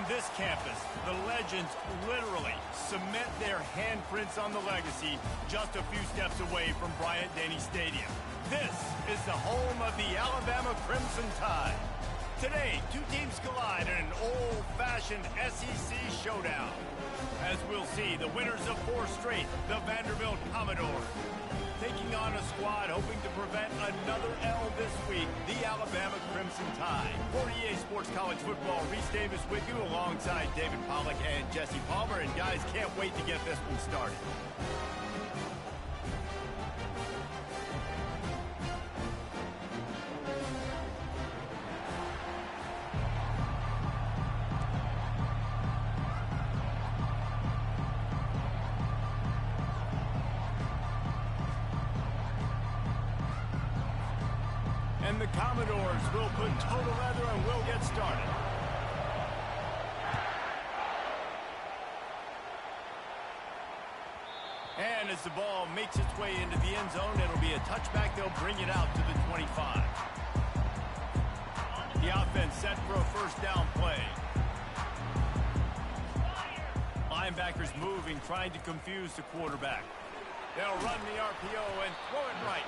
On this campus, the legends literally cement their handprints on the legacy just a few steps away from Bryant-Denny Stadium. This is the home of the Alabama Crimson Tide. Today, two teams collide in an old-fashioned SEC showdown. As we'll see, the winners of 4 straight, the Vanderbilt Commodores, taking on a squad hoping to prevent another L this week, the Alabama Crimson Tide. For EA Sports College Football, Reese Davis with you alongside David Pollack and Jesse Palmer. And guys, can't wait to get this one started. And the Commodores will put total leather and will get started. And as the ball makes its way into the end zone, it'll be a touchback. They'll bring it out to the 25. The offense set for a first down play. Linebackers moving, trying to confuse the quarterback. They'll run the RPO and throw it right.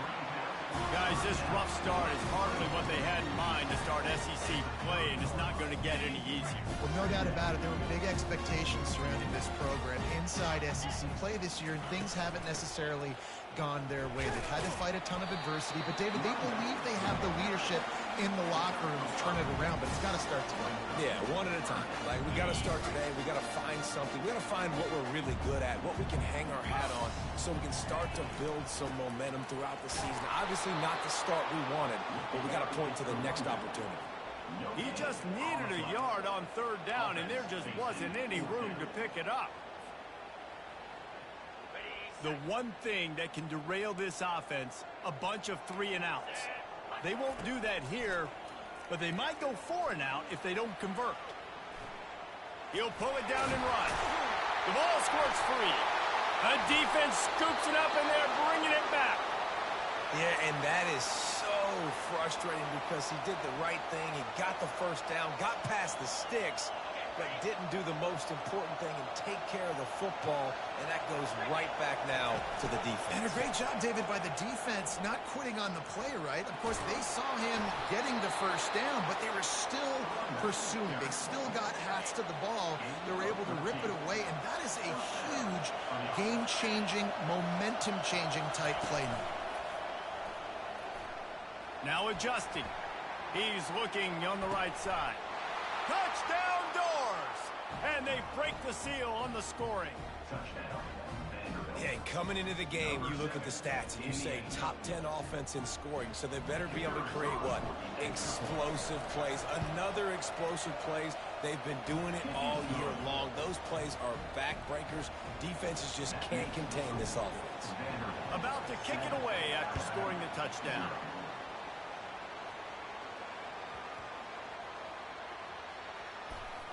Guys, this rough start is hardly what they had in mind to start SEC play, and it's not going to get any easier. Well, no doubt about it. There were big expectations surrounding this program inside SEC play this year, and things haven't necessarily gone their way. They've had to fight a ton of adversity, but David, they believe they have the leadership in the locker room to turn it around, but it's got to start today. Yeah, one at a time. Like, we got to start today. We got to find something. We got to find what we're really good at, what we can hang our hat on, so we can start to build some momentum throughout the season. Obviously not the start we wanted, but we got to point to the next opportunity. He just needed a yard on third down, and there just wasn't any room to pick it up. The one thing that can derail this offense, a bunch of 3-and-outs. They won't do that here, but they might go 4-and-out if they don't convert. He'll pull it down and run. The ball squirts free. A defense scoops it up, and they're bringing it back. Yeah, and that is so frustrating because he did the right thing. He got the first down, got past the sticks, but didn't do the most important thing and take care of the football, and that goes right back now to the defense. And a great job, David, by the defense not quitting on the play, right? Of course, they saw him getting the first down, but they were still pursuing. They still got hats to the ball. They were able to rip it away, and that is a huge game-changing, momentum-changing type play now. Now adjusting. He's looking on the right side. Touchdown Doors! And they break the seal on the scoring. Yeah, coming into the game, you look at the stats and you say top 10 offense in scoring, so they better be able to create what? Explosive plays. Another explosive plays. They've been doing it all year long. Those plays are backbreakers. Defenses just can't contain this offense. About to kick it away after scoring the touchdown.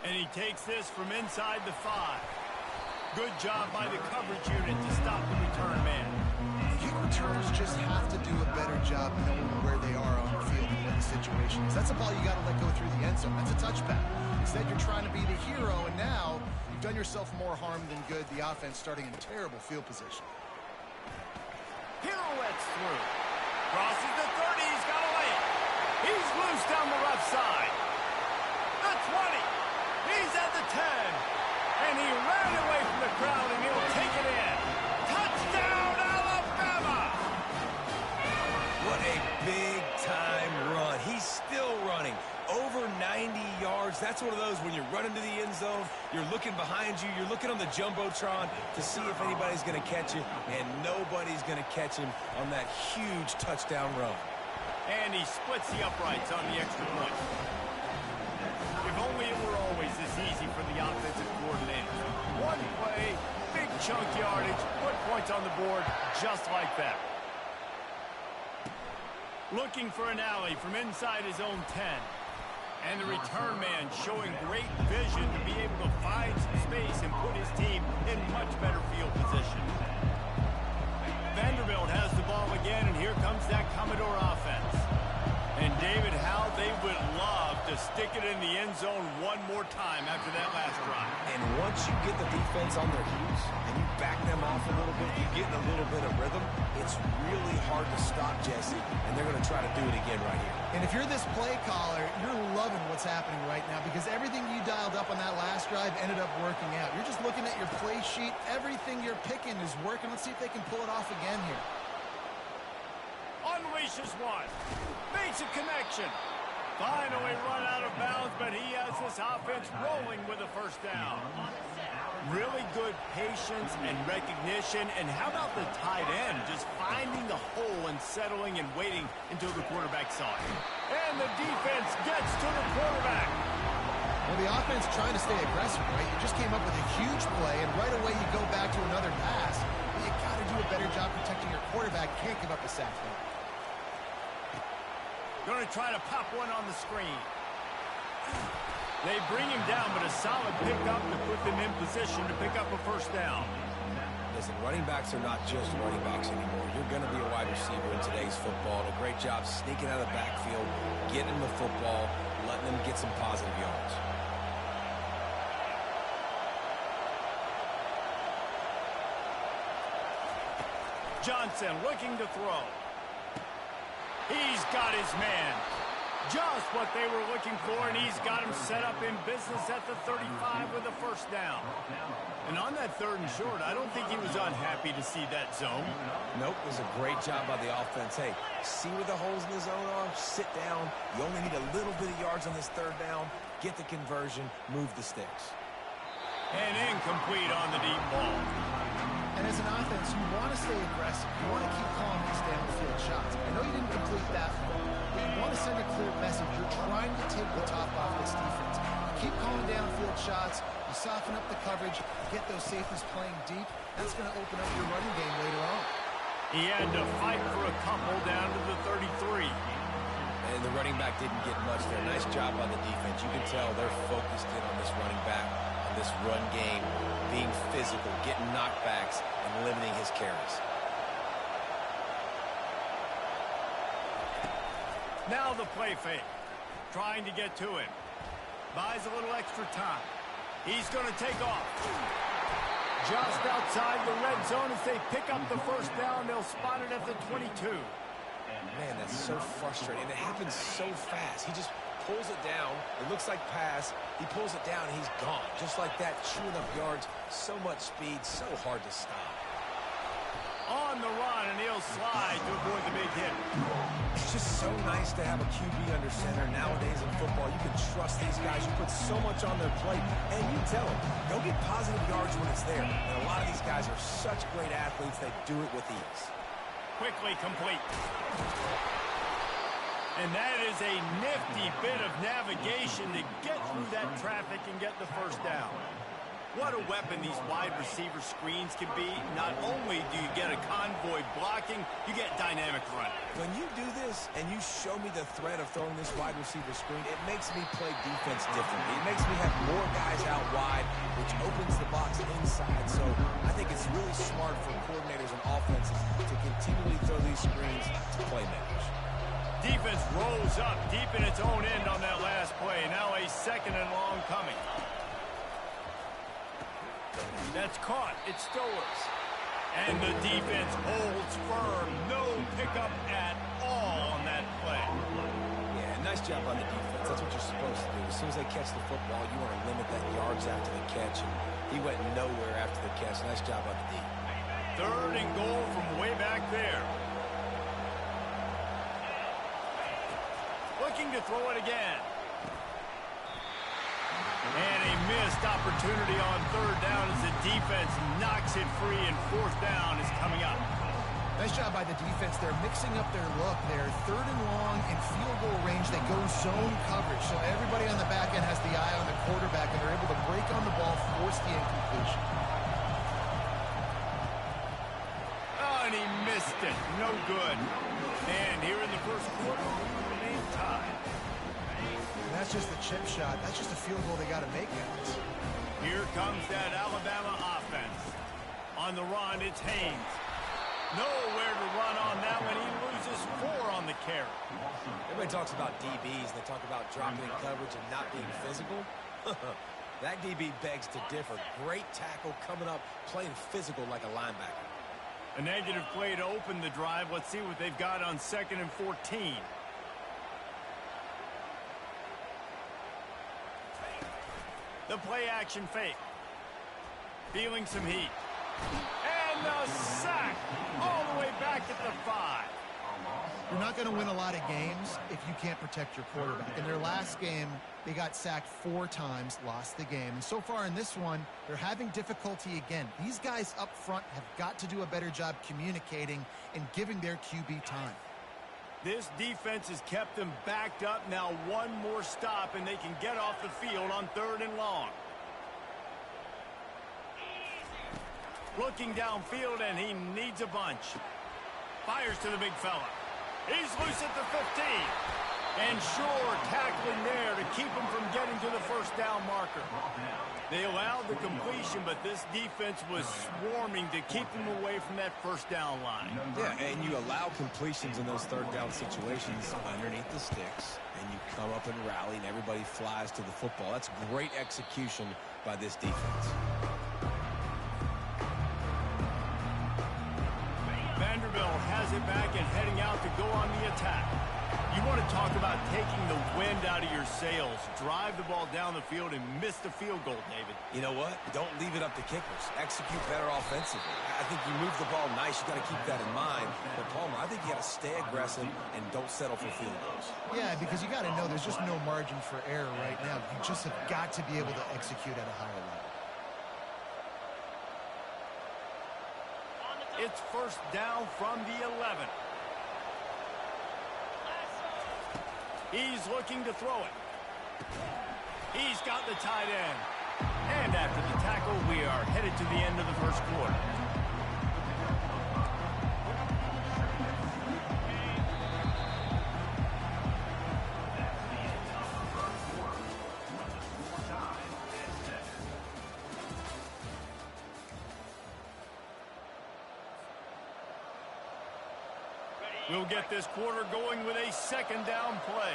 And he takes this from inside the 5. Good job by the coverage unit to stop the return man. Kick returners just have to do a better job knowing where they are on the field and what the situation is. That's a ball you got to let go through the end zone. That's a touchback. Instead, you're trying to be the hero, and now you've done yourself more harm than good. The offense starting in terrible field position. Pirouettes through. Crosses the 30. He's got a lane. He's loose down the left side. The 20. He's at the 10, and he ran away from the crowd, and he'll take it in. Touchdown, Alabama! What a big-time run. He's still running. Over 90 yards. That's one of those when you're running to the end zone, you're looking behind you, you're looking on the Jumbotron to see if anybody's going to catch you, and nobody's going to catch him on that huge touchdown run. And he splits the uprights on the extra point. If only it were always this easy for the offensive coordinators. One play, big chunk yardage, put points on the board just like that. Looking for an alley from inside his own 10. And the return man showing great vision to be able to find some space and put his team in much better field position. Vanderbilt has the ball again, and here comes that Commodore offense. And David, how they would love to stick it in the end zone one more time after that last drive. And once you get the defense on their heels and you back them off a little bit, you get in a little bit of rhythm, it's really hard to stop, Jesse, and they're going to try to do it again right here. And if you're this play caller, you're loving what's happening right now because everything you dialed up on that last drive ended up working out. You're just looking at your play sheet. Everything you're picking is working. Let's see if they can pull it off again here. Unleashes one. Makes a connection. Finally run out of bounds, but he has this offense rolling with a first down. Really good patience and recognition. And how about the tight end just finding the hole and settling and waiting until the quarterback saw it. And the defense gets to the quarterback. Well, the offense trying to stay aggressive, right? You just came up with a huge play, and right away you go back to another pass. You got to do a better job protecting your quarterback. Can't give up a sack there. Going to try to pop one on the screen. They bring him down, but a solid pickup to put them in position to pick up a first down. Listen, running backs are not just running backs anymore. You're going to be a wide receiver in today's football. A great job sneaking out of the backfield, getting the football, letting them get some positive yards. Johnson looking to throw. He's got his man. Just what they were looking for, and he's got him set up in business at the 35 with a first down. And on that 3rd and short, I don't think he was unhappy to see that zone. Nope, it was a great job by the offense. Hey, see where the holes in the zone are? Sit down. You only need a little bit of yards on this 3rd down. Get the conversion. Move the sticks. And incomplete on the deep ball. And as an offense, you want to stay aggressive. You want to keep calling these downfield shots. I know you didn't complete that one, but you want to send a clear message. You're trying to take the top off this defense. You keep calling downfield shots. You soften up the coverage. Get those safeties playing deep. That's going to open up your running game later on. He had to fight for a couple down to the 33. And the running back didn't get much there. Nice job by the defense. You can tell they're focused in on this running back, on this run game, being physical, getting knockbacks, and limiting his carries. Now the play fake. Trying to get to him. Buys a little extra time. He's going to take off. Just outside the red zone as they pick up the first down. They'll spot it at the 22. Man, that's so frustrating. It happens so fast. He just pulls it down. It looks like pass. He pulls it down, and he's gone. Just like that, chewing up yards. So much speed, so hard to stop. On the run, and he'll slide to avoid the big hit. It's just so nice to have a QB under center. Nowadays in football, you can trust these guys. You put so much on their plate, and you tell them, go get positive yards when it's there. And a lot of these guys are such great athletes, they do it with ease. Quickly complete. And that is a nifty bit of navigation to get through that traffic and get the first down. What a weapon these wide receiver screens can be. Not only do you get a convoy blocking, you get dynamic running. When you do this and you show me the threat of throwing this wide receiver screen, it makes me play defense differently. It makes me have more guys out wide, which opens the box inside. So I think it's really smart for coordinators and offenses to continually throw these screens to playmakers. Defense rolls up deep in its own end on that last play. Now a 2nd and long coming. That's caught. It still works. And the defense holds firm. No pickup at all on that play. Yeah, nice job on the defense. That's what you're supposed to do. As soon as they catch the football, you want to limit that yards after the catch. And he went nowhere after the catch. Nice job on the D. 3rd and goal from way back there. Looking to throw it again. And a missed opportunity on 3rd down as the defense knocks it free, and 4th down is coming up. Nice job by the defense. They're mixing up their look. They're 3rd and long in field goal range. They go zone coverage. So everybody on the back end has the eye on the quarterback, and they're able to break on the ball, force the incompletion. Oh, and he missed it. No good. And here in the first quarter, we remain tied. That's just a chip shot. That's just a field goal they got to make, guys. Here comes that Alabama offense. On the run, it's Haynes. Nowhere to run on that one. He loses 4 on the carry. Everybody talks about DBs. They talk about dropping in coverage and not being physical. That DB begs to differ. Great tackle coming up, playing physical like a linebacker. A negative play to open the drive. Let's see what they've got on 2nd and 14. The play action fake. Feeling some heat. And the sack all the way back at the 5. You're not going to win a lot of games if you can't protect your quarterback. In their last game, they got sacked 4 times, lost the game. And so far in this one, they're having difficulty again. These guys up front have got to do a better job communicating and giving their QB time. This defense has kept them backed up. Now one more stop, and they can get off the field on 3rd and long. Looking downfield, and he needs a bunch. Fires to the big fella. He's loose at the 15. And sure, tackling there to keep him from getting to the first down marker. They allowed the completion, but this defense was swarming to keep them away from that first down line. Yeah, and you allow completions in those 3rd down situations underneath the sticks, and you come up and rally, and everybody flies to the football. That's great execution by this defense. Vanderbilt has it back and heading out to go on the attack. You want to talk about taking the wind out of your sails. Drive the ball down the field and miss the field goal, David. You know what? Don't leave it up to kickers. Execute better offensively. I think you move the ball nice. You got to keep that in mind. But, Palmer, I think you got to stay aggressive and don't settle for field goals. Yeah, because you got to know there's just no margin for error right now. You just have got to be able to execute at a higher level. It's first down from the 11. He's looking to throw it. He's got the tight end. And after the tackle, we are headed to the end of the first quarter. We'll get this quarter going with a 2nd down play.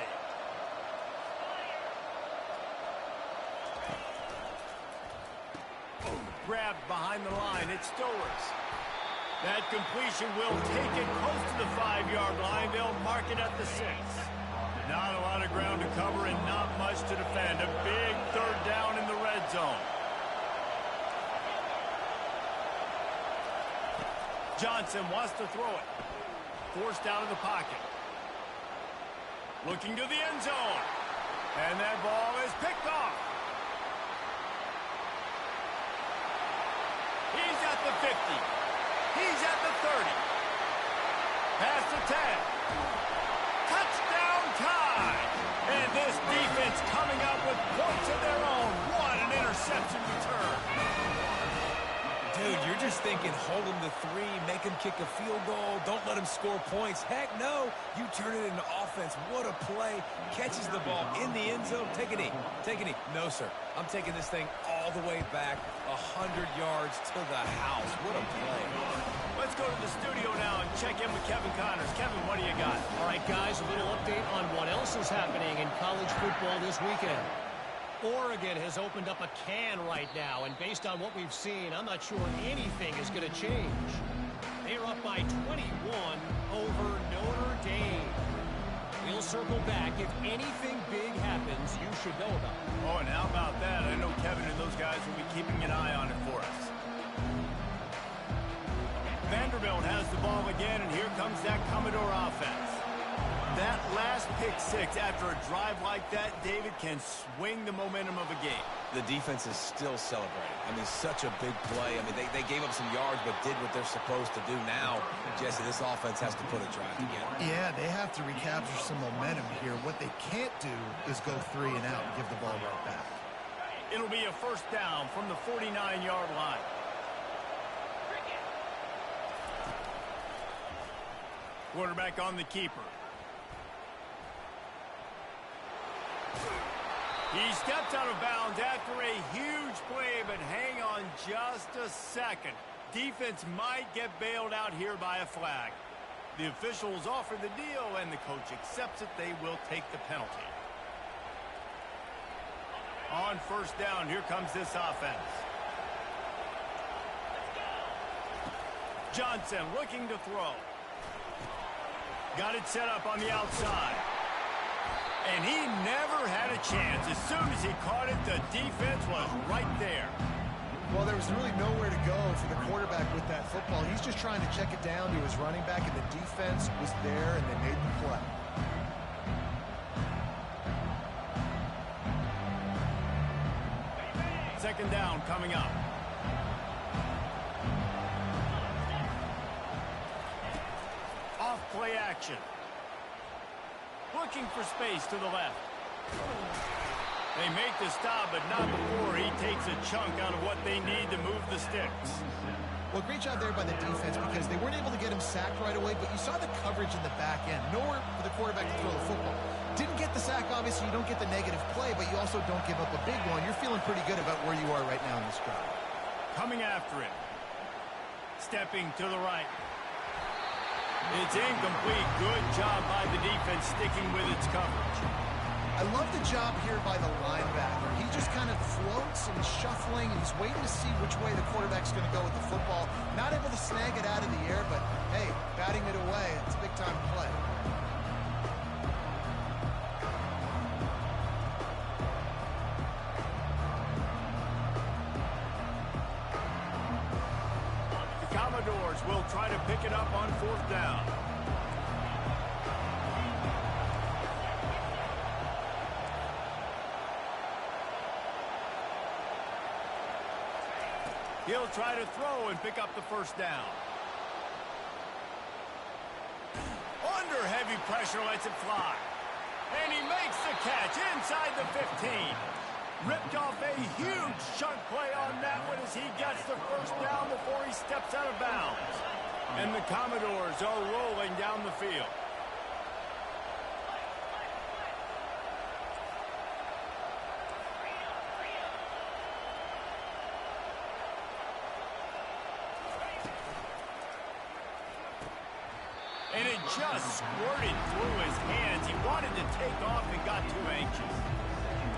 Grabbed behind the line. It's Stowers. That completion will take it close to the 5-yard line. They'll mark it at the 6. Not a lot of ground to cover and not much to defend. A big 3rd down in the red zone. Johnson wants to throw it. Forced out of the pocket. Looking to the end zone. And that ball is picked off. He's at the 50. He's at the 30. Past the 10. Touchdown time. And this defense coming up with points of their own. What an interception return. Dude, you're just thinking, hold him to 3, make him kick a field goal, don't let him score points. Heck no, you turn it into offense. What a play. Catches the ball in the end zone. Take a knee. Take a knee. No, sir. I'm taking this thing all the way back 100 yards to the house. What a play. Let's go to the studio now and check in with Kevin Connors. Kevin, what do you got? All right, guys, a little update on what else is happening in college football this weekend. Oregon has opened up a can right now, and based on what we've seen, I'm not sure anything is going to change. They're up by 21 over Notre Dame. We'll circle back. If anything big happens, you should know about it. Oh, and how about that? I know Kevin and those guys will be keeping an eye on it for us. Vanderbilt has the ball again, and here comes that Commodore offense. That last pick 6 after a drive like that, David, can swing the momentum of a game. The defense is still celebrating. I mean, such a big play. I mean, they gave up some yards but did what they're supposed to do. Now, Jesse, this offense has to put a drive together. Yeah, they have to recapture some momentum here. What they can't do is go 3 and out and give the ball right back. It'll be a first down from the 49-yard line. Quarterback on the keeper. He stepped out of bounds after a huge play, but hang on just a second. Defense might get bailed out here by a flag. The officials offer the deal, and the coach accepts it. They will take the penalty. On first down, here comes this offense. Johnson looking to throw. Got it set up on the outside. And he never had a chance. As soon as he caught it, the defense was right there. Well, there was really nowhere to go for the quarterback with that football. He's just trying to check it down to his running back, and the defense was there, and they made the play. Second down coming up. Off play action. Looking for space to the left. They make the stop, but not before he takes a chunk out of what they need to move the sticks. Well, great job there by the defense because they weren't able to get him sacked right away, but you saw the coverage in the back end. Nowhere for the quarterback to throw the football. Didn't get the sack, obviously. You don't get the negative play, but you also don't give up a big one. You're feeling pretty good about where you are right now in this drive. Coming after it. Stepping to the right. It's incomplete. Good job by the defense sticking with its coverage. I love the job here by the linebacker. He just kind of floats and shuffling, and he's waiting to see which way the quarterback's going to go with the football. Not able to snag it out of the air, but, hey, batting it away, it's a big-time play. The Commodores will try to pick it up on fourth down. He'll try to throw and pick up the first down. Under heavy pressure, lets it fly. And he makes the catch inside the 15. Ripped off a huge chunk play on that one as he gets the first down before he steps out of bounds. And the Commodores are rolling down the field. And it just squirted through his hands. He wanted to take off and got too anxious.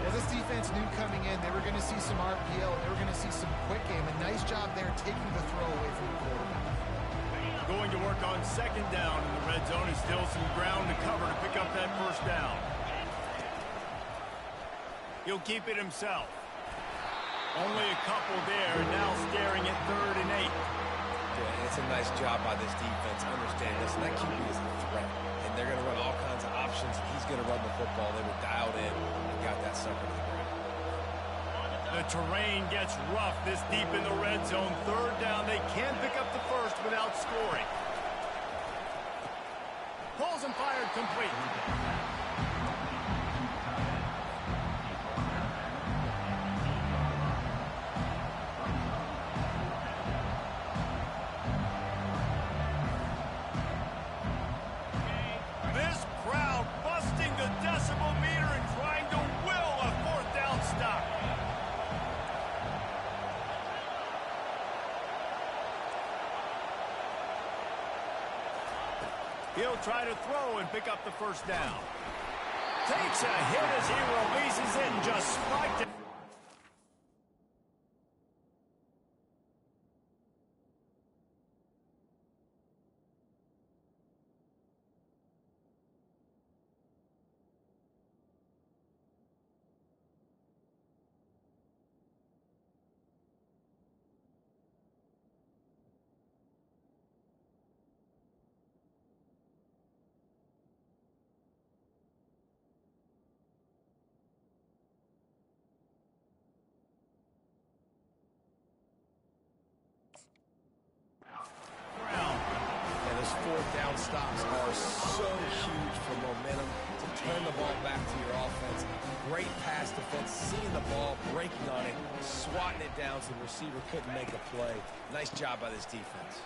Well, this defense knew coming in they were going to see some RPO. They were going to see some quick game. A nice job there taking the throw away from the quarterback. Going to work on second down in the red zone. Is still some ground to cover to pick up that first down. He'll keep it himself. Only a couple there, and now staring at 3rd and 8. Yeah, it's a nice job by this defense. Understand this, and that QB is a threat. And they're going to run all kinds of options. He's going to run the football. They were dialed in and got that sucker to the ground. The terrain gets rough this deep in the red zone. 3rd down. They can't pick up the first without scoring. Pulls and fired complete. He'll try to throw and pick up the first down. Takes a hit as he releases it and just spiked it. Fourth down stops are so huge for momentum to turn the ball back to your offense. Great pass defense, seeing the ball, breaking on it, swatting it down so the receiver couldn't make a play. Nice job by this defense.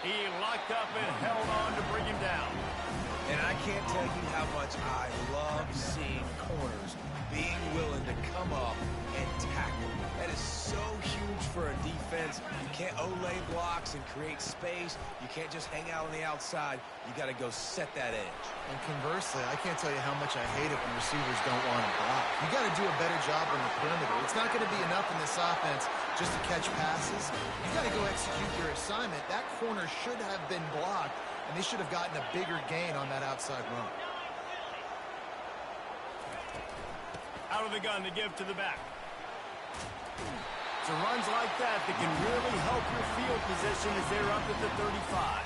He locked up and held on to bring him down. And I can't tell you how much I love seeing corners being willing to come up and tackle. That is so huge for a defense. You can't olay blocks and create space. You can't just hang out on the outside. You got to go set that edge. And conversely, I can't tell you how much I hate it when receivers don't want to block. You got to do a better job on the perimeter. It's not going to be enough in this offense just to catch passes. You got to go execute your assignment. That corner should have been blocked, and they should have gotten a bigger gain on that outside run. Out of the gun to give to the back. So runs like that can really help your field position as they're up at the 35.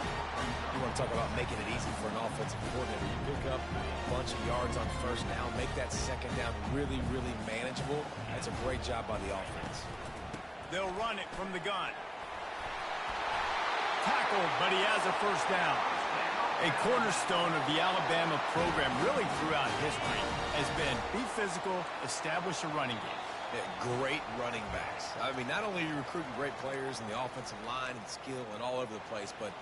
You want to talk about making it easy for an offensive coordinator. You pick up a bunch of yards on first down, make that second down really, really manageable. That's a great job by the offense. They'll run it from the gun. Tackled, but he has a first down. A cornerstone of the Alabama program really throughout history has been be physical, establish a running game. Yeah, great running backs. I mean, not only are you recruiting great players in the offensive line and skill and all over the place, but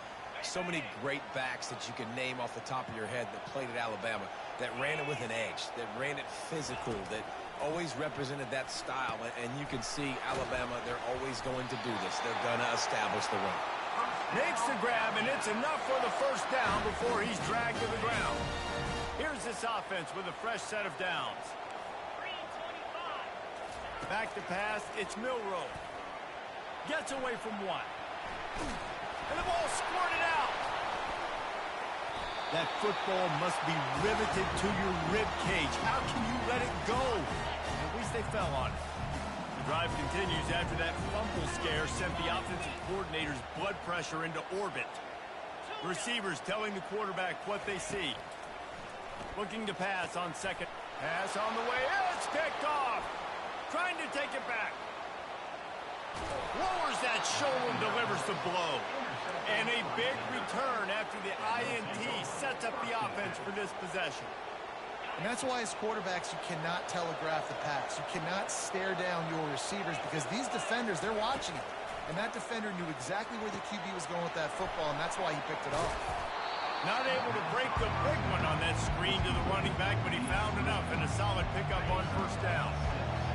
so many great backs that you can name off the top of your head that played at Alabama, that ran it with an edge, that ran it physical, that always represented that style. And you can see Alabama, they're always going to do this. They're going to establish the run. Makes the grab, and it's enough for the first down before he's dragged to the ground. Here's this offense with a fresh set of downs. Back to pass, it's Milroe. Gets away from one. And the ball squirted out. That football must be riveted to your rib cage. How can you let it go? At least they fell on it. The drive continues after that fumble scare sent the offensive coordinator's blood pressure into orbit. Receivers telling the quarterback what they see. Looking to pass on second. Pass on the way. It's picked off. Trying to take it back. Lowers that shoulder and delivers the blow. And a big return after the INT sets up the offense for this possession. And that's why as quarterbacks, you cannot telegraph the pass. You cannot stare down your receivers because these defenders, they're watching it. And that defender knew exactly where the QB was going with that football, and that's why he picked it off. Not able to break the big one on that screen to the running back, but he found enough and a solid pickup on first down.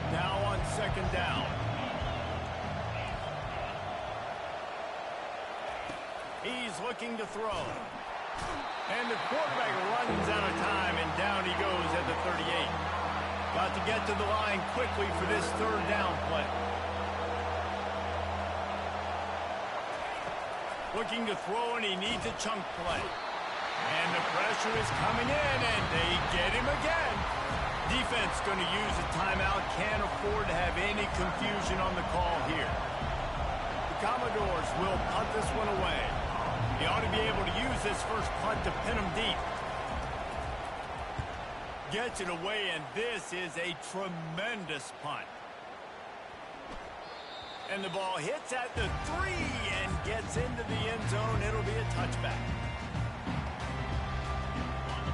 Now on second down. He's looking to throw. And the quarterback runs out of time, and down he goes at the 38. Got to get to the line quickly for this third down play. Looking to throw, and he needs a chunk play. And the pressure is coming in, and they get him again. Defense going to use a timeout. Can't afford to have any confusion on the call here. The Commodores will punt this one away. He ought to be able to use this first punt to pin him deep. Gets it away, and this is a tremendous punt. And the ball hits at the 3 and gets into the end zone. It'll be a touchback.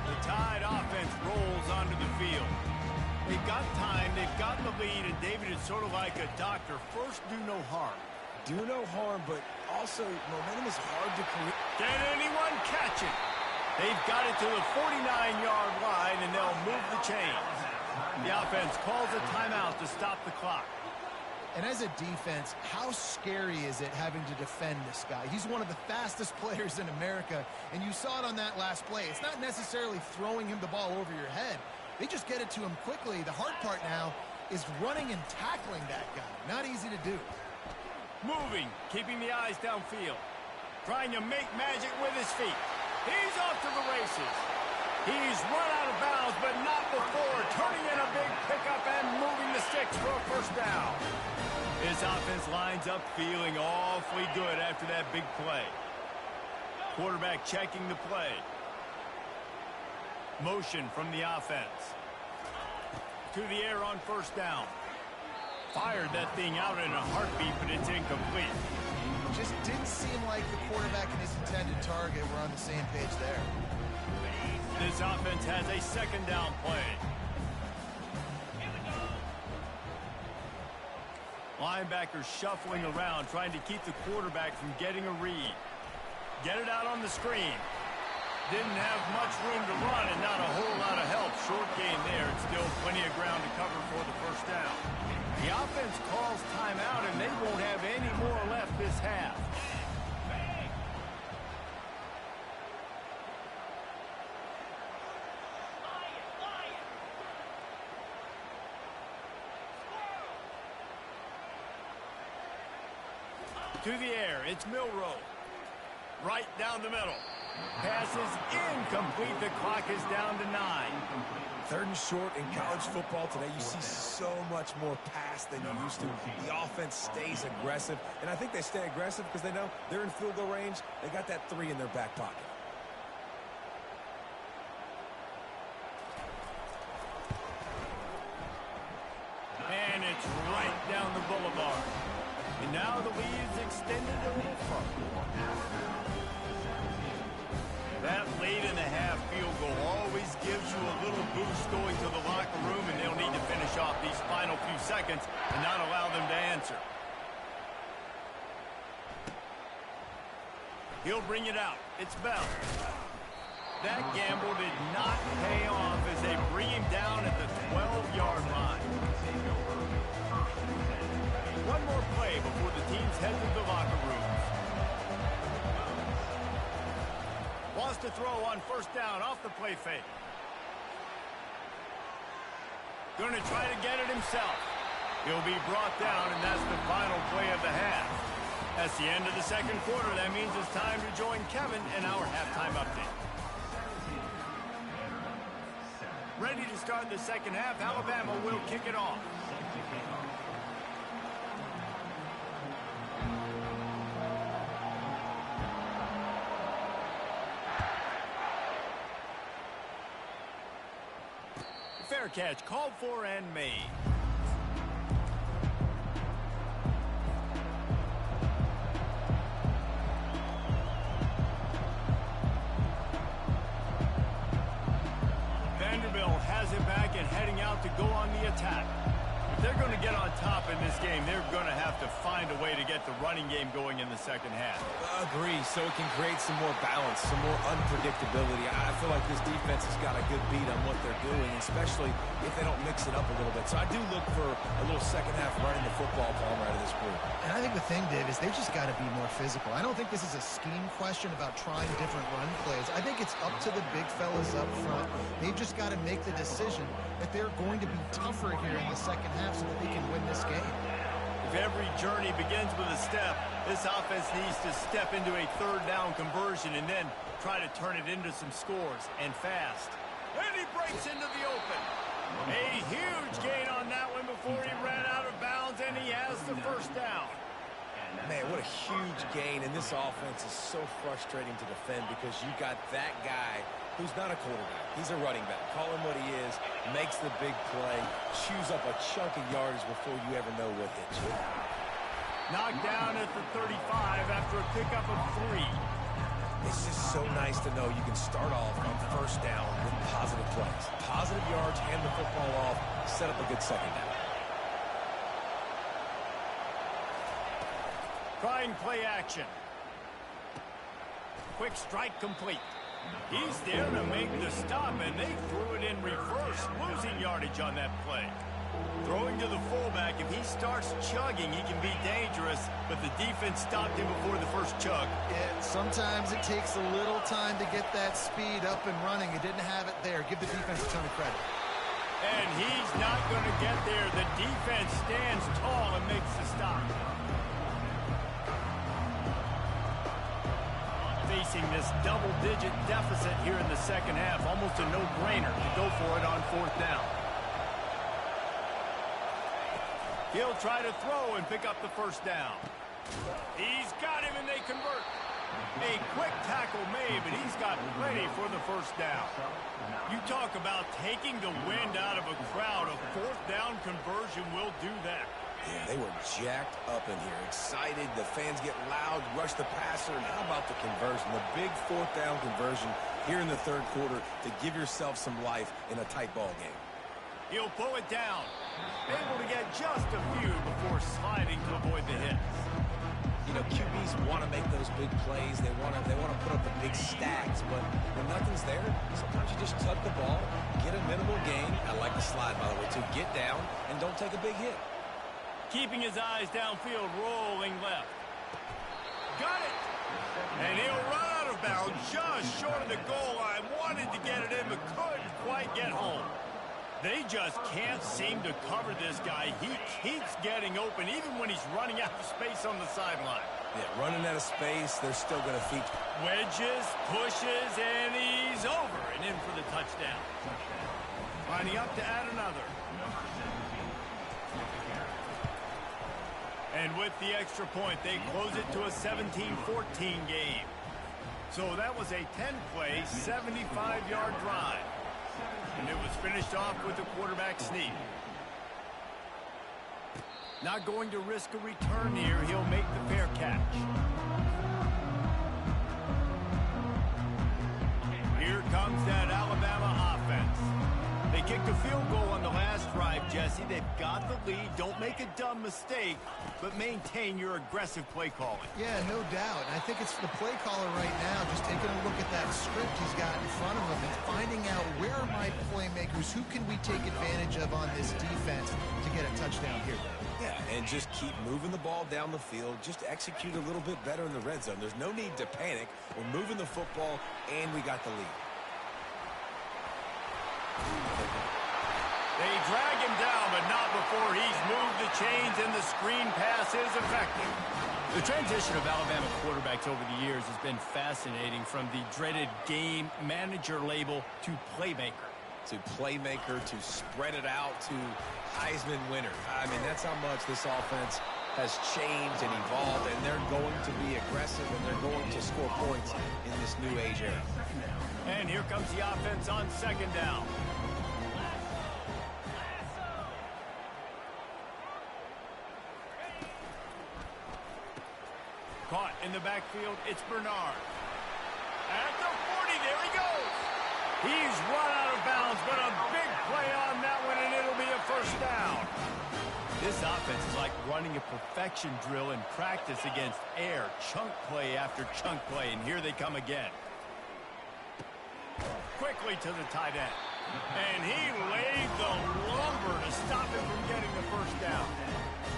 The Tide offense rolls onto the field. They've got time, they've got the lead, and David is sort of like a doctor. First, do no harm. Do no harm, but also momentum is hard to create. Can anyone catch it? They've got it to the 49-yard line, and they'll move the chains. The offense calls a timeout to stop the clock. And as a defense, how scary is it having to defend this guy? He's one of the fastest players in America, and you saw it on that last play. It's not necessarily throwing him the ball over your head. They just get it to him quickly. The hard part now is running and tackling that guy. Not easy to do. Moving, keeping the eyes downfield. Trying to make magic with his feet. He's off to the races. He's run out of bounds, but not before turning in a big pickup and moving the sticks for a first down. This offense lines up feeling awfully good after that big play. Quarterback checking the play. Motion from the offense. To the air on first down. Fired that thing out in a heartbeat, but it's incomplete. Just didn't seem like the quarterback and his intended target were on the same page there. This offense has a second down play. Linebackers shuffling around, trying to keep the quarterback from getting a read. Get it out on the screen. Didn't have much room to run and not a whole lot of help. Short game there. It's still plenty of ground to cover for the first down. The offense this half. To the air, it's Milroe. Right down the middle. Pass is incomplete. The clock is down to 9. 3rd and short in college football today. You see so much more pass than you used to. The offense stays aggressive, and I think they stay aggressive because they know they're in field goal range. They got that 3 in their back pocket. And it's right down the boulevard. And now the lead's extended a little further. That late-in-the-half field goal always gives you a little boost going to the locker room, and they'll need to finish off these final few seconds and not allow them to answer. He'll bring it out. It's Bell. That gamble did not pay off as they bring him down at the 12-yard line. One more play before the teams head to the locker rooms. Wants to throw on 1st down off the play fake. Going to try to get it himself. He'll be brought down, and that's the final play of the half. That's the end of the 2nd quarter. That means it's time to join Kevin in our halftime update. Ready to start the 2nd half. Alabama will kick it off. Fair catch, called for and made. Vanderbilt has it back and heading out to go on the attack. If they're going to get on top in this game, they're going to have to find a way to get the running game going in the 2nd half. Agree, so it can create some more balance, some more unpredictability. I feel like this defense has got a good beat on what they're doing, especially if they don't mix it up a little bit. So I do look for a little 2nd half running the football Palmer out of this group. And I think the thing, Dave, is they've just got to be more physical. I don't think this is a scheme question about trying different run plays. I think it's up to the big fellas up front. They've just got to make the decision that they're going to be tougher here in the 2nd half so that they can win this game. If every journey begins with a step, this offense needs to step into a 3rd down conversion and then try to turn it into some scores, and fast. And he breaks into the open. A huge gain on that one before he ran out of bounds, and he has the 1st down. Man, what a huge gain, and this offense is so frustrating to defend because you got that guy who's not a quarterback. He's a running back. Call him what he is, makes the big play, chews up a chunk of yardage before you ever know what hit you. Knocked down at the 35 after a pickup of 3. It's just so nice to know you can start off on 1st down with positive plays. Positive yards, hand the football off, set up a good 2nd down. Trying play action. Quick strike complete. He's there to make the stop, and they threw it in reverse, losing yardage on that play. Throwing to the fullback, if he starts chugging, he can be dangerous, but the defense stopped him before the 1st chug. Yeah, sometimes it takes a little time to get that speed up and running. It didn't have it there. Give the defense a ton of credit. And he's not going to get there. The defense stands tall and makes the stop. Facing this double-digit deficit here in the 2nd half, almost a no-brainer to go for it on 4th down. He'll try to throw and pick up the 1st down. He's got him, and they convert. A quick tackle made, but he's got plenty for the 1st down. You talk about taking the wind out of a crowd. A 4th down conversion will do that. Yeah, they were jacked up in here, excited. The fans get loud, rush the passer, and how about the conversion? The big 4th down conversion here in the 3rd quarter to give yourself some life in a tight ball game. He'll pull it down. Able to get just a few before sliding to avoid the hits. You know, QBs want to make those big plays. They want to put up the big stacks, but when nothing's there, sometimes you just tuck the ball, get a minimal gain. I like the slide, by the way, too. Get down and don't take a big hit. Keeping his eyes downfield, rolling left. got it. And he'll run out of bounds just short of the goal line. Wanted to get it in, but couldn't quite get home. They just can't seem to cover this guy. He keeps getting open, even when he's running out of space on the sideline. Yeah, running out of space, they're still going to feature. Wedges, pushes, and he's over and in for the touchdown. Lining up to add another. And with the extra point, they close it to a 17-14 game. So that was a 10-play, 75-yard drive. And it was finished off with a quarterback sneak. Not going to risk a return here. He'll make the fair catch. Here comes that Alabama offense. They kicked a field goal on the last drive, Jesse. They've got the lead. Don't make a dumb mistake, but maintain your aggressive play calling. Yeah, no doubt. And I think it's the play caller right now just taking a look at that script he's got in front of him and finding out where are my playmakers, who can we take advantage of on this defense to get a touchdown here. Yeah, and just keep moving the ball down the field. Just execute a little bit better in the red zone. There's no need to panic. We're moving the football, and we got the lead. They drag him down, but not before he's moved the chains, and the screen pass is effective. The transition of Alabama quarterbacks over the years has been fascinating, from the dreaded game manager label to playmaker. To playmaker, to spread it out, to Heisman winner. I mean, that's how much this offense has changed and evolved, and they're going to be aggressive, and they're going to score points in this new age era. And here comes the offense on second down. Caught in the backfield, it's Bernard. At the 40, there he goes. He's run out of bounds, but a big play on that one, and it'll be a first down. This offense is like running a perfection drill in practice against air. Chunk play after chunk play, and here they come again. Quickly to the tight end. And he laid the lumber to stop him from getting the first down.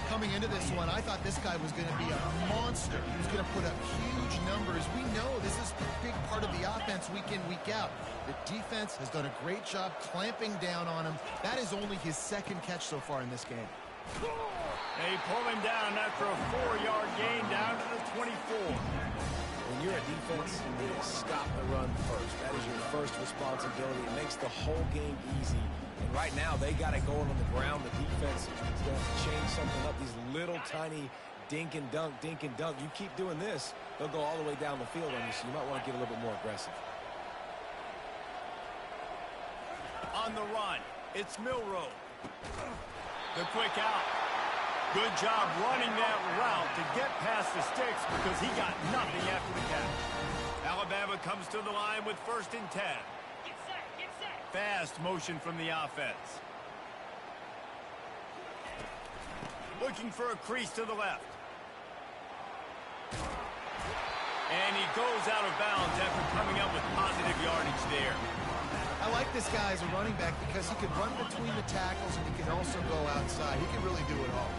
Coming into this one, I thought this guy was going to be a monster. He was going to put up huge numbers. We know this is a big part of the offense week in, week out. The defense has done a great job clamping down on him. That is only his second catch so far in this game. They pull him down after a 4-yard gain down to the 24. When you're a defense, you need to stop the run first. That is your first responsibility. It makes the whole game easy. And right now, they got it going on the ground. The defense is going to change something up. These little tiny dink and dunk, dink and dunk. You keep doing this, they'll go all the way down the field on you, so you might want to get a little bit more aggressive. On the run, it's Milroe. The quick out. Good job running that route to get past the sticks, because he got nothing after the catch. Alabama comes to the line with 1st and 10. Fast motion from the offense. Looking for a crease to the left. And he goes out of bounds after coming up with positive yardage there. I like this guy as a running back because he can run between the tackles and he can also go outside. He can really do it all.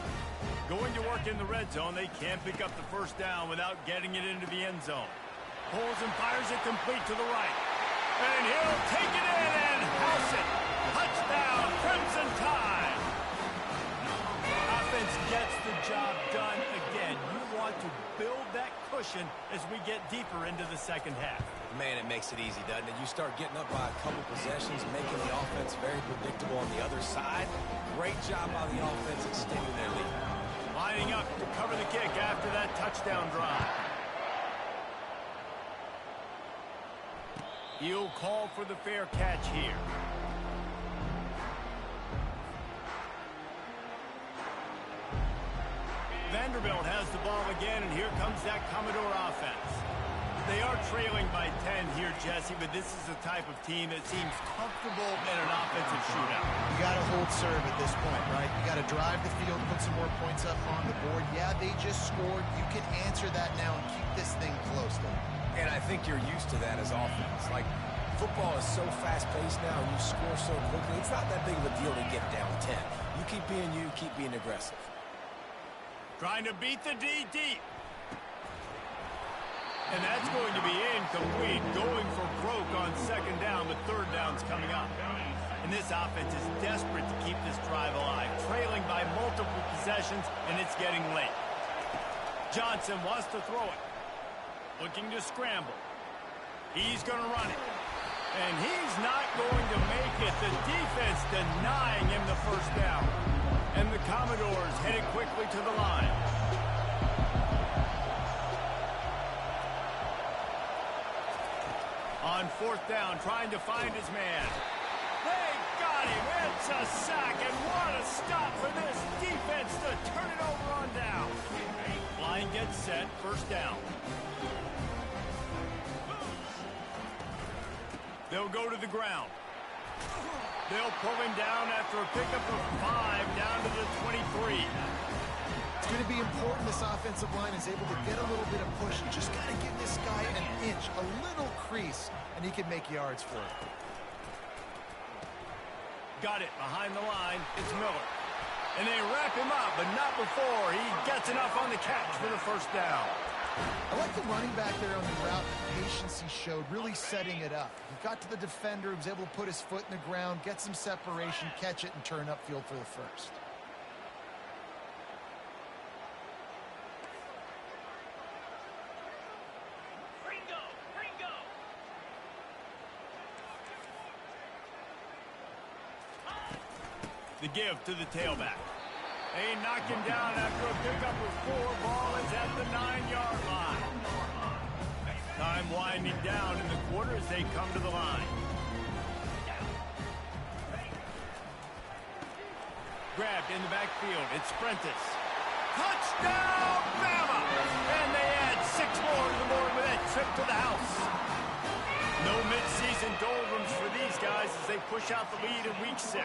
Going to work in the red zone. They can't pick up the first down without getting it into the end zone. Pulls and fires it complete to the right. And he'll take it in and house it. Touchdown, Crimson Tide. Offense gets the job done again. You want to build that cushion as we get deeper into the second half. Man, it makes it easy, doesn't it? You start getting up by a couple possessions, making the offense very predictable on the other side. Great job by the offense extending their lead. Lining up to cover the kick after that touchdown drive. He'll call for the fair catch here. Vanderbilt has the ball again, and here comes that Commodore offense. They are trailing by 10 here, Jesse, but this is the type of team that seems comfortable in an offensive shootout. You got to hold serve at this point, right? You got to drive the field, put some more points up on the board. Yeah, they just scored. You can answer that now and keep this thing close, though. And I think you're used to that as offense. Like, football is so fast-paced now, and you score so quickly. It's not that big of a deal to get down 10. You keep being you, keep being aggressive. Trying to beat the D deep. And that's going to be incomplete. Going for broke on second down, but third down's coming up. And this offense is desperate to keep this drive alive, trailing by multiple possessions, and it's getting late. Johnson wants to throw it. Looking to scramble. He's going to run it. And he's not going to make it. The defense denying him the first down. And the Commodores headed quickly to the line. On fourth down, trying to find his man. They got him. It's a sack, and what a stop for this defense to turn it over on down. Line gets set, first down. They'll go to the ground. They'll pull him down after a pickup of 5 down to the 23. It's going to be important this offensive line is able to get a little bit of push. You just got to give this guy an inch, a little crease, and he can make yards for it. Got it behind the line. It's Miller. And they wrap him up, but not before he gets enough on the catch for the first down. I like the running back there on the route, the patience he showed, really setting it up. He got to the defender, he was able to put his foot in the ground, get some separation, catch it, and turn upfield for the first. The give to the tailback. They knock him down after a pickup of 4. Ball is at the 9-yard line. Time winding down in the quarter as they come to the line. Grabbed in the backfield. It's Prentice. Touchdown, Bama! And they add 6 more to the board with that trip to the house. No midseason doldrums for these guys as they push out the lead in week 6.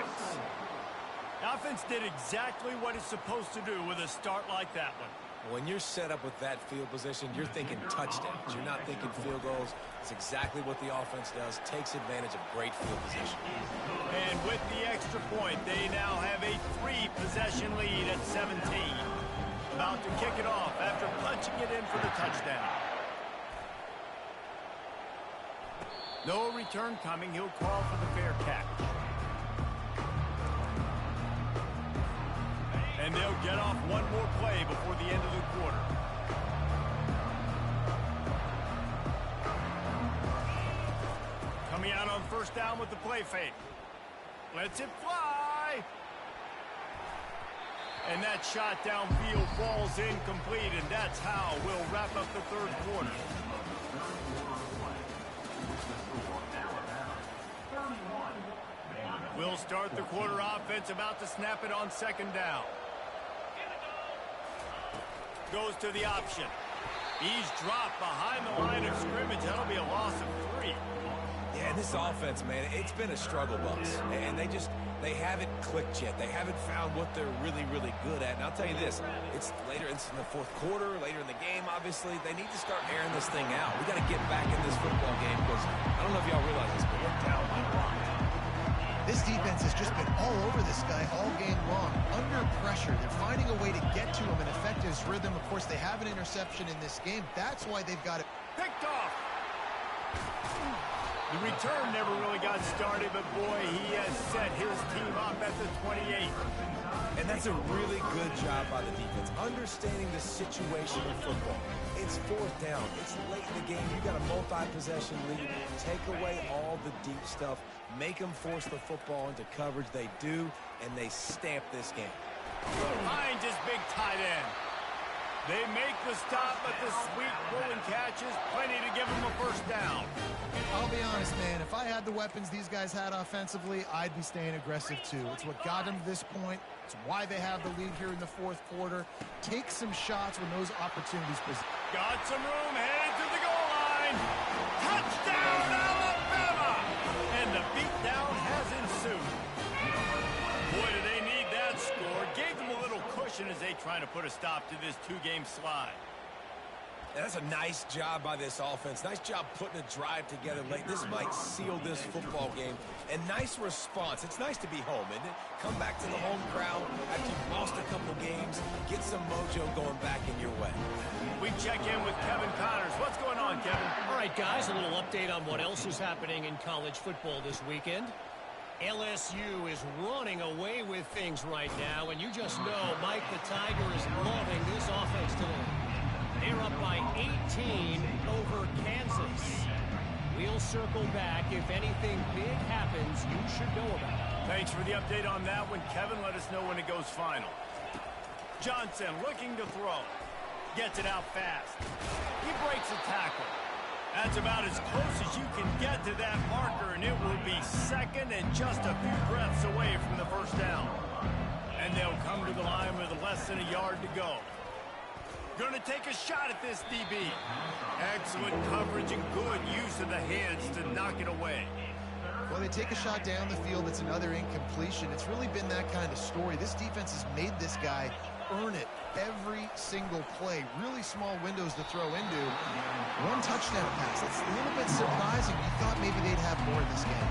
The offense did exactly what it's supposed to do with a start like that one. When you're set up with that field position, you're thinking touchdowns. You're not thinking field goals. It's exactly what the offense does. Takes advantage of great field position. And with the extra point, they now have a 3-possession lead at 17. About to kick it off after punching it in for the touchdown. No return coming. He'll call for the fair catch. And they'll get off one more play before the end of the quarter. Coming out on first down with the play fake. Lets it fly. And that shot downfield falls incomplete, and that's how we'll wrap up the third quarter. We'll start the quarter offense, about to snap it on second down. Goes to the option. He's dropped behind the line of scrimmage. That'll be a loss of 3. Yeah, this offense, man, it's been a struggle bus. And they haven't clicked yet. They haven't found what they're really, really good at. And I'll tell you this, it's later, it's in the fourth quarter, later in the game, obviously. They need to start airing this thing out. We got to get back in this football game because I don't know if y'all realize this, but we're down by 1. This defense has just been all over this guy all game long. Under pressure, they're finding a way to get to him and affect his rhythm. Of course, they have an interception in this game. That's why they've got it picked off. The return never really got started, but boy, he has set his team up at the 28. And that's a really good job by the defense, understanding the situation in football. It's fourth down. It's late in the game. You got a multi-possession lead. Take away all the deep stuff. Make them force the football into coverage. They do, and they stamp this game. Finds his big tight end. They make the stop, but the sweet rolling catch is plenty to give them a first down. I'll be honest, man. If I had the weapons these guys had offensively, I'd be staying aggressive too. It's what got them to this point. It's why they have the lead here in the fourth quarter. Take some shots when those opportunities present. Got some room, headed to the goal line. Touchdown, Alabama! And the beatdown has ensued. Boy, do they need that score. Gave them a little cushion as they try to put a stop to this 2-game slide. And that's a nice job by this offense. Nice job putting a drive together late. This might seal this football game. And nice response. It's nice to be home, isn't it? Come back to the home crowd after you've lost a couple games. Get some mojo going back in your way. We check in with Kevin Connors. What's going on, Kevin? All right, guys, a little update on what else is happening in college football this weekend. LSU is running away with things right now, and you just know Mike the Tiger is loving this offense today. They're up by 18 over Kansas. We'll circle back. If anything big happens, you should know about it. Thanks for the update on that one, Kevin. Let us know when it goes final. Johnson looking to throw. Gets it out fast. He breaks a tackle. That's about as close as you can get to that marker, and it will be second and just a few breaths away from the first down. And they'll come to the line with less than a yard to go. Going to take a shot at this DB. Excellent coverage and good use of the hands to knock it away. Well, they take a shot down the field. It's another incompletion. It's really been that kind of story. This defense has made this guy earn it every single play. Really small windows to throw into. One touchdown pass. That's a little bit surprising. You thought maybe they'd have more in this game.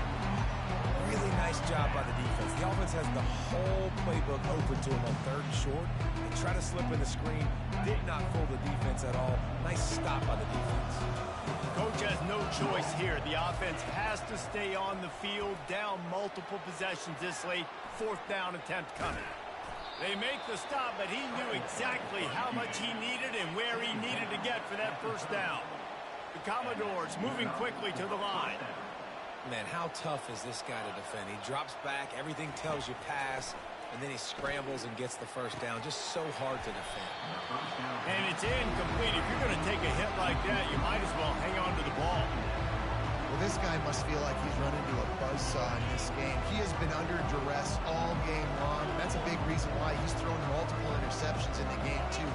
Really nice job by the defense. The offense has the whole playbook open to him on 3rd and short. They try to slip in the screen. Did not fool the defense at all. Nice stop by the defense. Coach has no choice here. The offense has to stay on the field, down multiple possessions this late. 4th down attempt coming. They make the stop, but he knew exactly how much he needed and where he needed to get for that first down. The Commodores moving quickly to the line. Man, how tough is this guy to defend? He drops back, everything tells you pass, and then he scrambles and gets the first down. Just so hard to defend. And it's incomplete. If you're going to take a hit like that, you might as well hang on to the ball. Well, this guy must feel like he's run into a buzzsaw in this game. He has been under duress all game long. That's a big reason why he's thrown multiple interceptions in the game, too.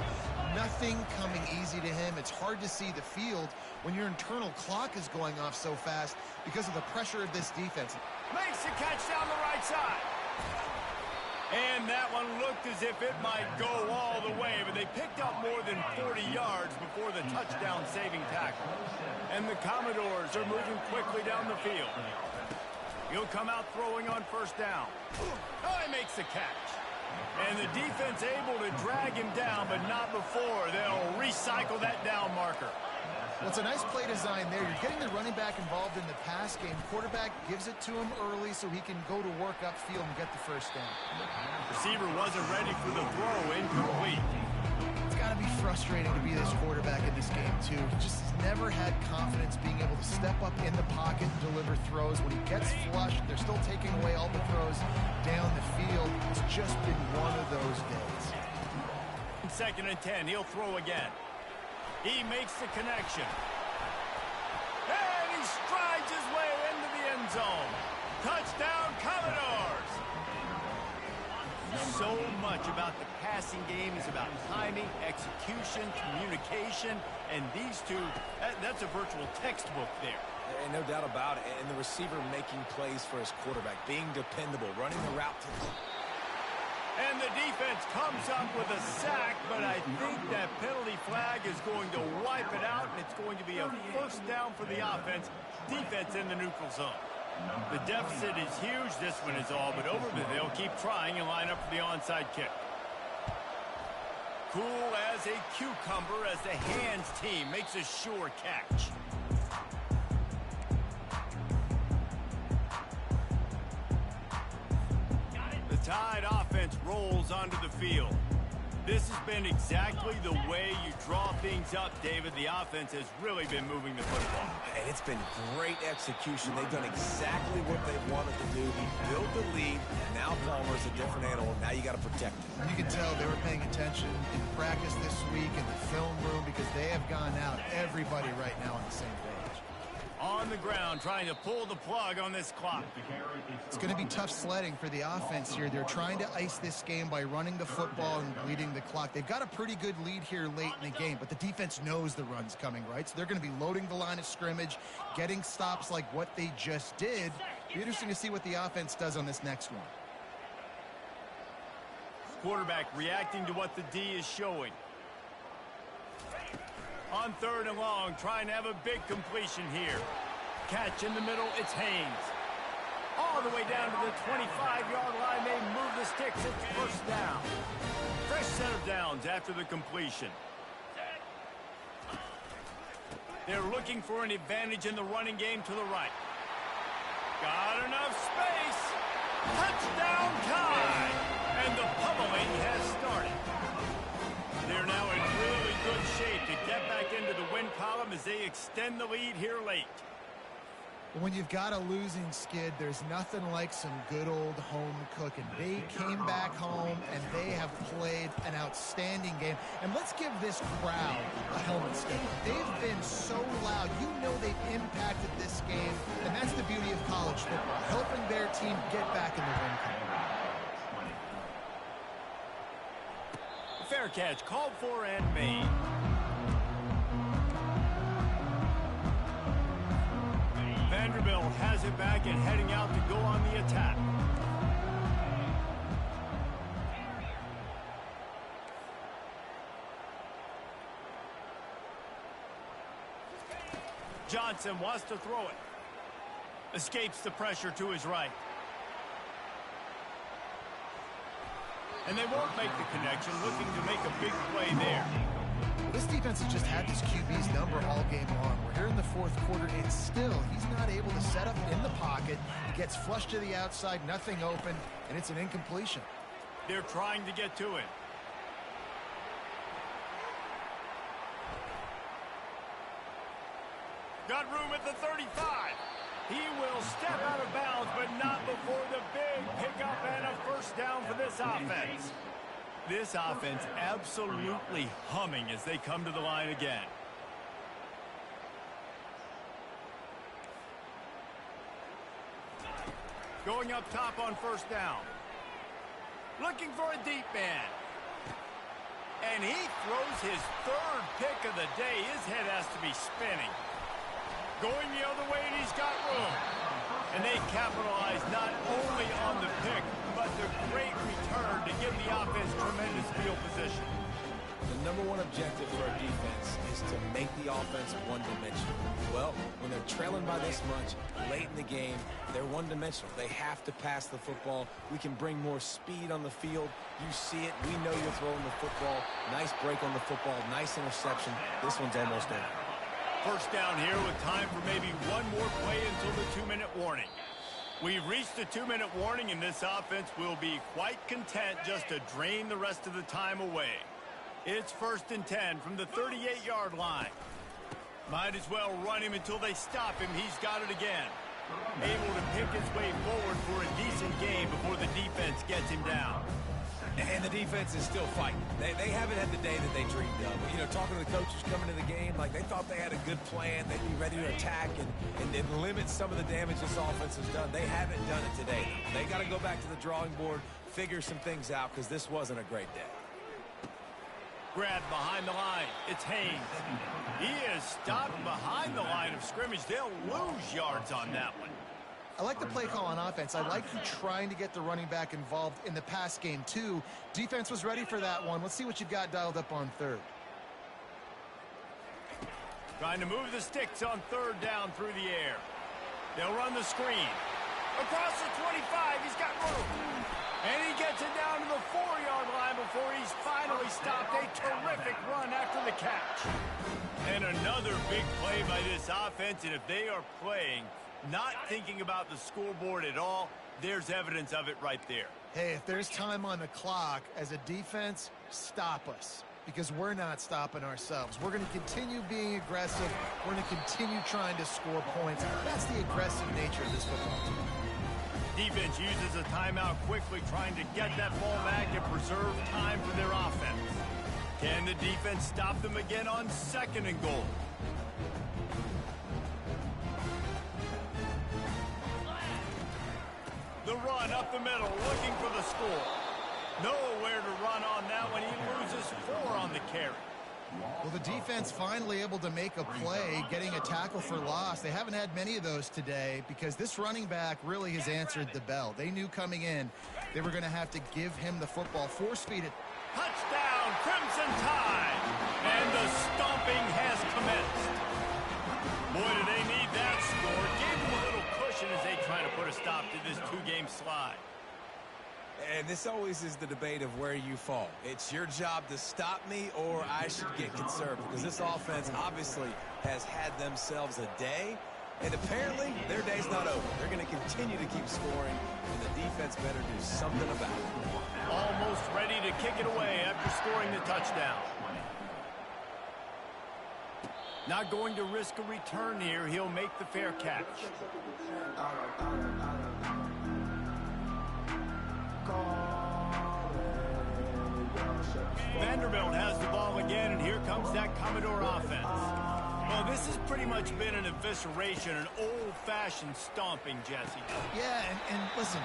Nothing coming easy to him. It's hard to see the field when your internal clock is going off so fast because of the pressure of this defense. Makes the catch down the right side. And that one looked as if it might go all the way, but they picked up more than 40 yards before the touchdown-saving tackle. And the Commodores are moving quickly down the field. He'll come out throwing on first down. Oh, he makes the catch. And the defense able to drag him down, but not before they'll recycle that down marker. Well, it's a nice play design there. You're getting the running back involved in the pass game. Quarterback gives it to him early so he can go to work upfield and get the first down. Receiver wasn't ready for the throw, incomplete. It's got to be frustrating to be this quarterback in this game, too. He just has never had confidence being able to step up in the pocket and deliver throws. When he gets flushed, they're still taking away all the throws down the field. It's just been one of those days. 2nd and 10, he'll throw again. He makes the connection. And he strides his way into the end zone. Touchdown, Commodores! So much about the passing game is about timing, execution, communication, and these two, that's a virtual textbook there. And no doubt about it. And the receiver making plays for his quarterback, being dependable, running the route to the... And the defense comes up with a sack, but I think that penalty flag is going to wipe it out, and it's going to be a first down for the offense. Defense in the neutral zone. The deficit is huge. This one is all but over, but they'll keep trying and line up for the onside kick. Cool as a cucumber as the hands team makes a sure catch. The Tide offense rolls onto the field. This has been exactly the way you draw things up, David. The offense has really been moving the football. And it's been great execution. They've done exactly what they wanted to do. He built the lead. Now Palmer's a different animal. Now you got to protect him. You can tell they were paying attention in practice this week in the film room because they have gone out, everybody right now on the same page. On the ground, trying to pull the plug on this clock. It's going to be tough sledding for the offense here. They're trying to ice this game by running the football and bleeding the clock. They've got a pretty good lead here late in the game, but the defense knows the run's coming, right? So they're going to be loading the line of scrimmage, getting stops like what they just did. Be interesting to see what the offense does on this next one. Quarterback reacting to what the D is showing. On 3rd and long, trying to have a big completion here. Catch in the middle, it's Haynes. All the way down to the 25-yard line, they move the sticks, it's first down. Fresh set of downs after the completion. They're looking for an advantage in the running game to the right. Got enough space. Touchdown time. And the pummeling has started. They're now in really good shape to get back into the win column as they extend the lead here late. When you've got a losing skid, there's nothing like some good old home cooking. They came back home, and they have played an outstanding game. And let's give this crowd a helmet stick. They've been so loud. You know they've impacted this game, and that's the beauty of college football, helping their team get back in the win column. Fair catch, called for and made. Vanderbilt has it back and heading out to go on the attack. Johnson wants to throw it. Escapes the pressure to his right. And they won't make the connection, looking to make a big play there. This defense has just had this QB's number all game long. We're here in the 4th quarter, and still, he's not able to set up in the pocket. He gets flushed to the outside, nothing open, and it's an incompletion. They're trying to get to it. Got room at the 35. He will step out of bounds, but not before the big pickup and a first down for this offense. This offense absolutely humming as they come to the line again. Going up top on first down. Looking for a deep man. And he throws his 3rd pick of the day. His head has to be spinning. Going the other way, and he's got room. And they capitalize not only on the pick, but the great return to give the offense tremendous field position. The number one objective for our defense is to make the offense one-dimensional. Well, when they're trailing by this much, late in the game, they're one-dimensional. They have to pass the football. We can bring more speed on the field. You see it. We know you're throwing the football. Nice break on the football. Nice interception. This one's almost over. First down here with time for maybe one more play until the 2-minute warning. We've reached the 2-minute warning, and this offense will be quite content just to drain the rest of the time away. It's 1st and 10 from the 38-yard line. Might as well run him until they stop him. He's got it again. Able to pick his way forward for a decent game before the defense gets him down. And the defense is still fighting. They haven't had the day that they dreamed of. You know, talking to the coaches coming to the game, like they thought they had a good plan. They'd be ready to attack and limit some of the damage this offense has done. They haven't done it today. They got to go back to the drawing board, figure some things out, because this wasn't a great day. Grabbed behind the line. It's Haynes. He is stopped behind the line of scrimmage. They'll lose yards on that one. I like the play call on offense. I like you trying to get the running back involved in the pass game, too. Defense was ready for that one. Let's see what you've got dialed up on 3rd. Trying to move the sticks on 3rd down through the air. They'll run the screen. Across the 25, he's got room. And he gets it down to the 4-yard line before he's finally stopped. A terrific run after the catch. And another big play by this offense, and if they are playing not thinking about the scoreboard at all, there's evidence of it right there. Hey, if there's time on the clock, as a defense, stop us. Because we're not stopping ourselves. We're going to continue being aggressive. We're going to continue trying to score points. That's the aggressive nature of this football team. Defense uses a timeout quickly, trying to get that ball back and preserve time for their offense. Can the defense stop them again on 2nd and goal? The run up the middle, looking for the score. Nowhere to run on that one. He loses 4 on the carry. Well, the defense finally able to make a play, getting a tackle for loss. They haven't had many of those today because this running back really has answered the bell. They knew coming in they were going to have to give him the football, force feed it. Touchdown, Crimson Tide! And the stomping has commenced. Boy, do they need that score. Gave them a little cushion as they try to put a stop to this two-game slide. And this always is the debate of where you fall. It's your job to stop me or I should get conservative, because this offense obviously has had themselves a day, and apparently their day's not over. They're going to continue to keep scoring, and the defense better do something about it. Almost ready to kick it away after scoring the touchdown. Not going to risk a return here. He'll make the fair catch. Vanderbilt has the ball again, and here comes that Commodore offense. Well, this has pretty much been an evisceration, an old-fashioned stomping, Jesse. Yeah, and listen,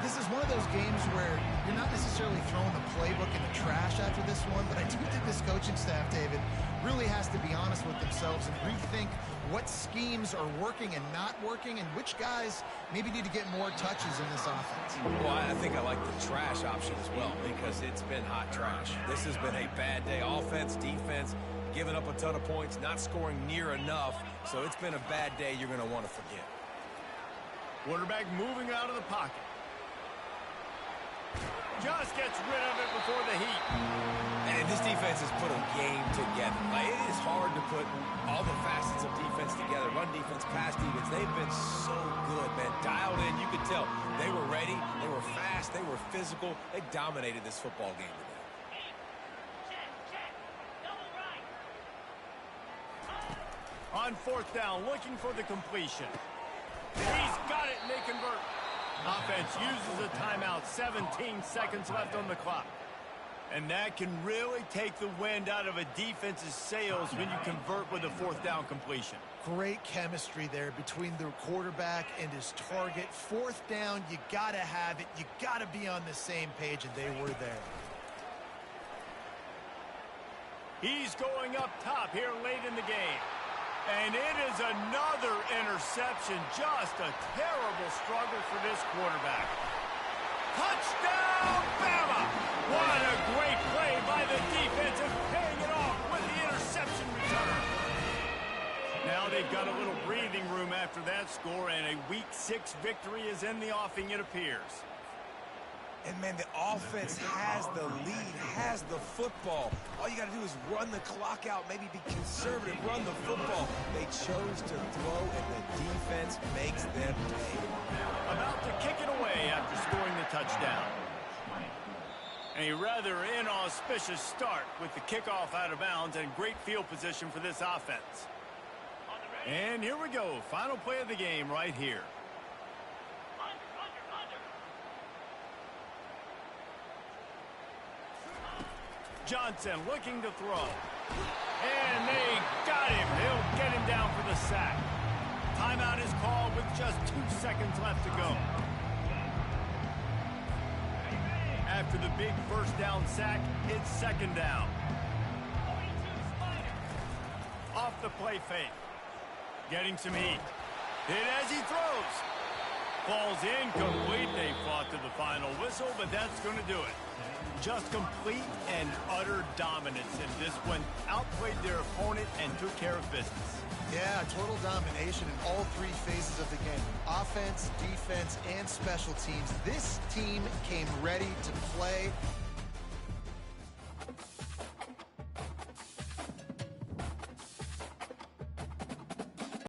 this is one of those games where you're not necessarily throwing the playbook in the trash after this one, but I do think this coaching staff, David, really has to be honest with themselves and rethink what schemes are working and not working, and which guys maybe need to get more touches in this offense. Well, I think I like the trash option as well, because it's been hot trash. This has been a bad day. Offense, defense, giving up a ton of points, not scoring near enough. So it's been a bad day you're going to want to forget. Quarterback moving out of the pocket. Just gets rid of it before the heat. And this defense has put a game together. Like, it is hard to put all the facets of defense together. Run defense, pass defense. They've been so good, man. Dialed in. You could tell they were ready. They were fast. They were physical. They dominated this football game today. On fourth down, looking for the completion. He's got it, and they convert. Offense uses a timeout. 17 seconds left on the clock. And that can really take the wind out of a defense's sails when you convert with a fourth down completion. Great chemistry there between the quarterback and his target. Fourth down, you got to have it. You got to be on the same page, and they were there. He's going up top here late in the game. And it is another interception. Just a terrible struggle for this quarterback. Touchdown, Bama! What a great play by the defense and paying it off with the interception return. Now they've got a little breathing room after that score, and a Week 6 victory is in the offing, it appears. And, man, the offense has the lead, has the football. All you got to do is run the clock out, maybe be conservative, run the football. They chose to throw, and the defense makes them pay. About to kick it away after scoring the touchdown. A rather inauspicious start with the kickoff out of bounds and great field position for this offense. And here we go. Final play of the game right here. Johnson looking to throw. And they got him. They'll get him down for the sack. Timeout is called with just 2 seconds left to go. After the big first down sack, it's second down. Off the play fake. Getting some heat. Hit as he throws. Falls incomplete. They fought to the final whistle, but that's going to do it. Just complete and utter dominance in this one. Outplayed their opponent and took care of business. Yeah, total domination in all three phases of the game. Offense, defense, and special teams. This team came ready to play,